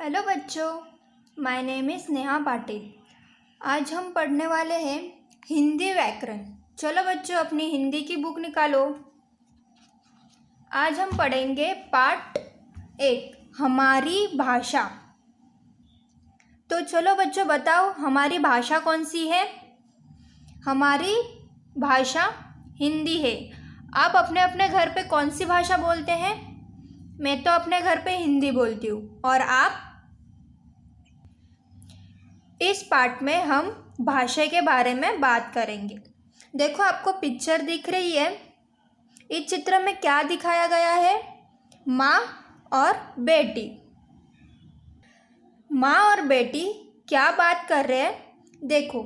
Hello बच्चों, my name is Neha Patil. आज हम पढ़ने वाले हैं हिंदी व्याकरण। चलो बच्चों, अपनी हिंदी की बुक निकालो। आज हम पढ़ेंगे पार्ट 1, हमारी भाषा। तो चलो बच्चों, बताओ हमारी भाषा कौन सी है। हमारी भाषा हिंदी है। आप अपने अपने घर पे कौन सी भाषा बोलते हैं? मैं तो अपने घर पे हिंदी बोलती हूँ। और आप? इस पार्ट में हम भाषा के बारे में बात करेंगे। देखो, आपको पिक्चर दिख रही है। इस चित्र में क्या दिखाया गया है? माँ और बेटी। माँ और बेटी क्या बात कर रहे हैं? देखो,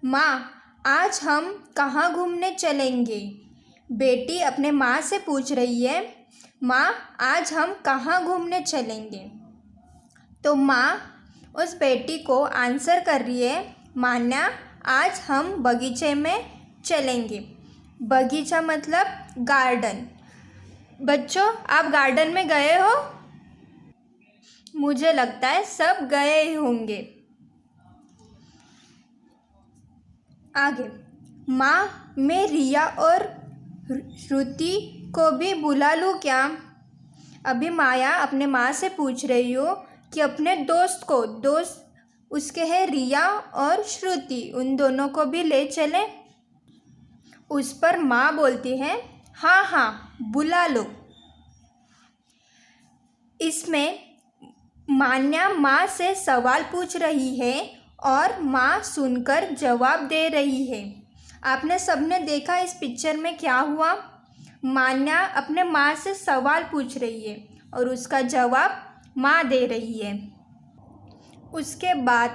माँ, आज हम कहाँ घूमने चलेंगे? बेटी अपने माँ से पूछ रही है, माँ, आज हम कहाँ घूमने चलेंगे? तो माँ उस बेटी को आंसर कर रही है, मान्या, आज हम बगीचे में चलेंगे। बगीचा मतलब गार्डन। बच्चों, आप गार्डन में गए हो? मुझे लगता है सब गए ही होंगे। आगे, माँ, मैं रिया और श्रुति को भी बुला लूँ क्या? अभी माया अपने माँ से पूछ रही हो कि अपने दोस्त उसके हैं रिया और श्रुति, उन दोनों को भी ले चले। उस पर माँ बोलती है, हाँ हाँ, बुला लो। इसमें मान्या माँ से सवाल पूछ रही है और माँ सुनकर जवाब दे रही है। आपने सबने देखा इस पिक्चर में क्या हुआ? मान्या अपने माँ से सवाल पूछ रही है और उसका जवाब माँ दे रही है। उसके बाद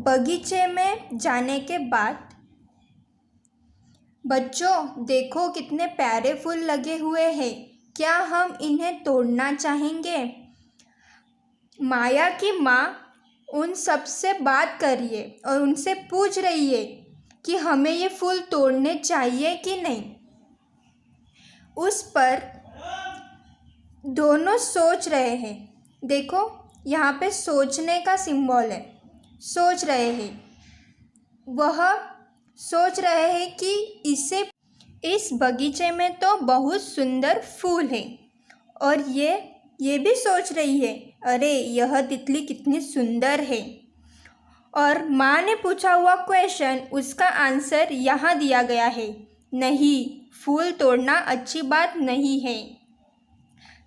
बगीचे में जाने के बाद, बच्चों देखो कितने प्यारे फूल लगे हुए हैं, क्या हम इन्हें तोड़ना चाहेंगे? माया की माँ उन सब से बात कर रही है और उनसे पूछ रही है कि हमें ये फूल तोड़ने चाहिए कि नहीं। उस पर दोनों सोच रहे हैं। देखो, यहाँ पे सोचने का सिंबल है। सोच रहे हैं, वह सोच रहे हैं कि इस बगीचे में तो बहुत सुंदर फूल है। और ये भी सोच रही है, अरे यह तितली कितनी सुंदर है। और माँ ने पूछा हुआ क्वेश्चन, उसका आंसर यहाँ दिया गया है, नहीं, फूल तोड़ना अच्छी बात नहीं है।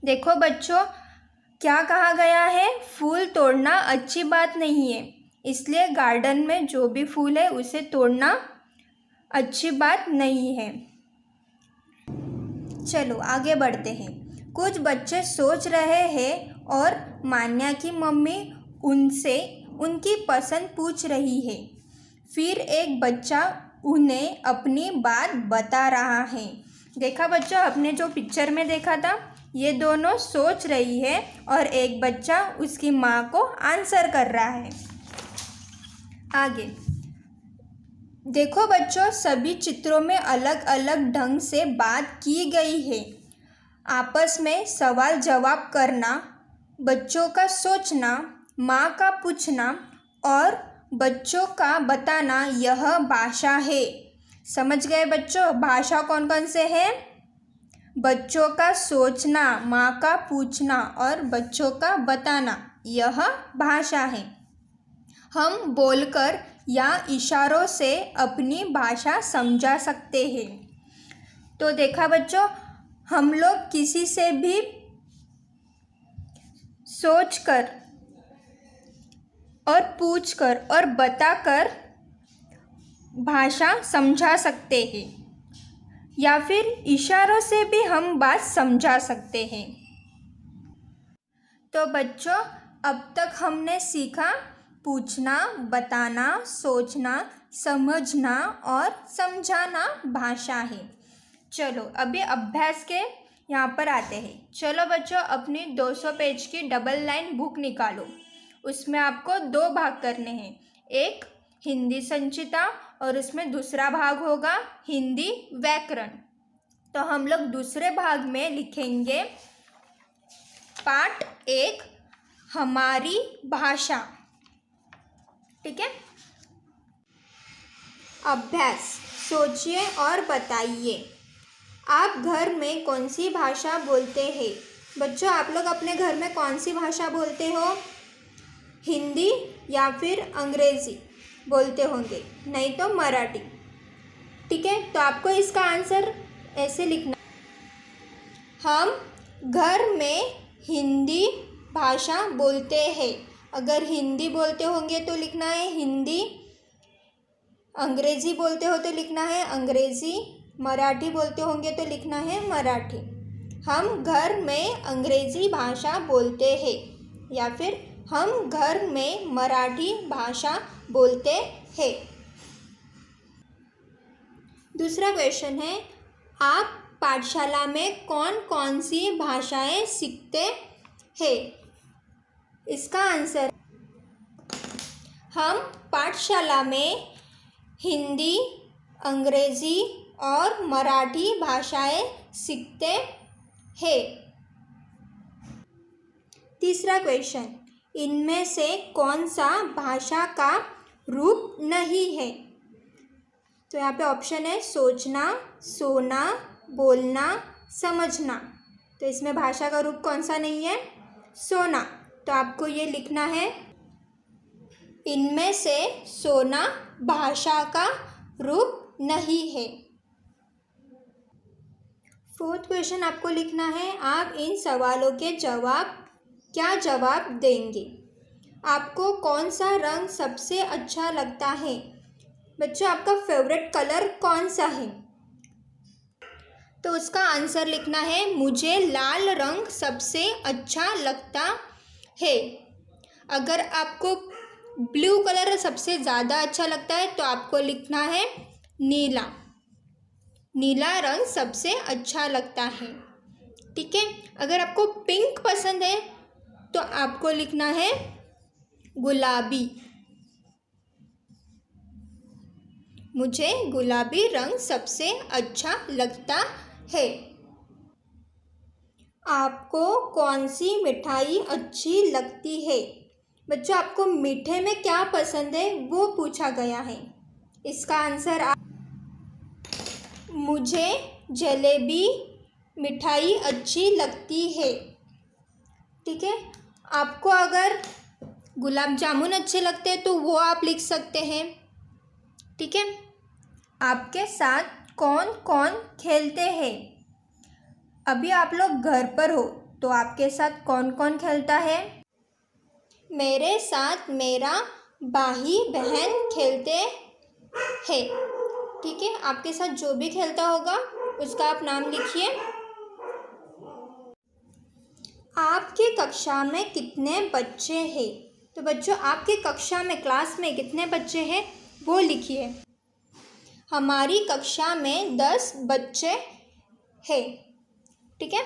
देखो बच्चों, क्या कहा गया है? फूल तोड़ना अच्छी बात नहीं है, इसलिए गार्डन में जो भी फूल है उसे तोड़ना अच्छी बात नहीं है। चलो आगे बढ़ते हैं। कुछ बच्चे सोच रहे हैं और मान्या की मम्मी उनसे उनकी पसंद पूछ रही है। फिर एक बच्चा उन्हें अपनी बात बता रहा है। देखा बच्चों, आपने जो पिक्चर में देखा था, ये दोनों सोच रही है और एक बच्चा उसकी माँ को आंसर कर रहा है। आगे देखो बच्चों, सभी चित्रों में अलग अलग ढंग से बात की गई है। आपस में सवाल जवाब करना, बच्चों का सोचना, माँ का पूछना और बच्चों का बताना, यह भाषा है। समझ गए बच्चों, भाषा कौन कौन से है? बच्चों का सोचना, माँ का पूछना और बच्चों का बताना, यह भाषा है। हम बोलकर या इशारों से अपनी भाषा समझा सकते हैं। तो देखा बच्चों, हम लोग किसी से भी सोचकर और पूछकर और बताकर भाषा समझा सकते हैं, या फिर इशारों से भी हम बात समझा सकते हैं। तो बच्चों, अब तक हमने सीखा पूछना, बताना, सोचना, समझना और समझाना भाषा है। चलो अभी अभ्यास के यहाँ पर आते हैं। चलो बच्चों, अपनी 200 पेज की डबल लाइन बुक निकालो। उसमें आपको 2 भाग करने हैं, एक हिंदी संचिता और उसमें दूसरा भाग होगा हिंदी व्याकरण। तो हम लोग दूसरे भाग में लिखेंगे पार्ट 1, हमारी भाषा। ठीक है। अभ्यास, सोचिए और बताइए आप घर में कौन सी भाषा बोलते हैं। बच्चों, आप लोग अपने घर में कौन सी भाषा बोलते हो? हिंदी या फिर अंग्रेज़ी बोलते होंगे, नहीं तो मराठी। ठीक है, तो आपको इसका आंसर ऐसे लिखना, हम घर में हिंदी भाषा बोलते हैं। अगर हिंदी बोलते होंगे तो लिखना है हिंदी, अंग्रेज़ी बोलते हो तो लिखना है अंग्रेज़ी, मराठी बोलते होंगे तो लिखना है मराठी। हम घर में अंग्रेज़ी भाषा बोलते हैं या फिर हम घर में मराठी भाषा बोलते हैं। दूसरा क्वेश्चन है, आप पाठशाला में कौन कौन सी भाषाएं सीखते हैं? इसका आंसर, हम पाठशाला में हिंदी, अंग्रेज़ी और मराठी भाषाएं सीखते हैं। तीसरा क्वेश्चन, इनमें से कौन सा भाषा का रूप नहीं है? तो यहाँ पे ऑप्शन है सोचना, सोना, बोलना, समझना। तो इसमें भाषा का रूप कौन सा नहीं है? सोना। तो आपको ये लिखना है, इनमें से सोना भाषा का रूप नहीं है। फोर्थ क्वेश्चन आपको लिखना है, आप इन सवालों के क्या जवाब देंगे? आपको कौन सा रंग सबसे अच्छा लगता है? बच्चों, आपका फेवरेट कलर कौन सा है? तो उसका आंसर लिखना है, मुझे लाल रंग सबसे अच्छा लगता है। अगर आपको ब्लू कलर सबसे ज़्यादा अच्छा लगता है तो आपको लिखना है नीला, नीला रंग सबसे अच्छा लगता है। ठीक है। अगर आपको पिंक पसंद है तो आपको लिखना है गुलाबी, मुझे गुलाबी रंग सबसे अच्छा लगता है। आपको कौन सी मिठाई अच्छी लगती है? बच्चों, आपको मीठे में क्या पसंद है वो पूछा गया है। इसका आंसर मुझे जलेबी मिठाई अच्छी लगती है। ठीक है। आपको अगर गुलाब जामुन अच्छे लगते हैं तो वो आप लिख सकते हैं। ठीक है। आपके साथ कौन कौन खेलते हैं? अभी आप लोग घर पर हो तो आपके साथ कौन कौन खेलता है? मेरे साथ मेरा भाई बहन खेलते हैं। ठीक है। आपके साथ जो भी खेलता होगा उसका आप नाम लिखिए। आपकी कक्षा में कितने बच्चे हैं? तो बच्चों, आपकी कक्षा में क्लास में कितने बच्चे हैं वो लिखिए। हमारी कक्षा में 10 बच्चे हैं। ठीक है।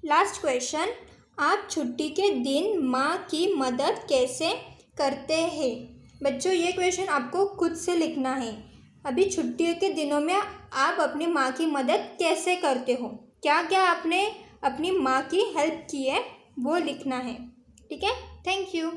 लास्ट क्वेश्चन, आप छुट्टी के दिन माँ की मदद कैसे करते हैं? बच्चों, ये क्वेश्चन आपको खुद से लिखना है। अभी छुट्टियों के दिनों में आप अपनी माँ की मदद कैसे करते हो, क्या क्या आपने अपनी माँ की हेल्प की है वो लिखना है। ठीक है। Thank you.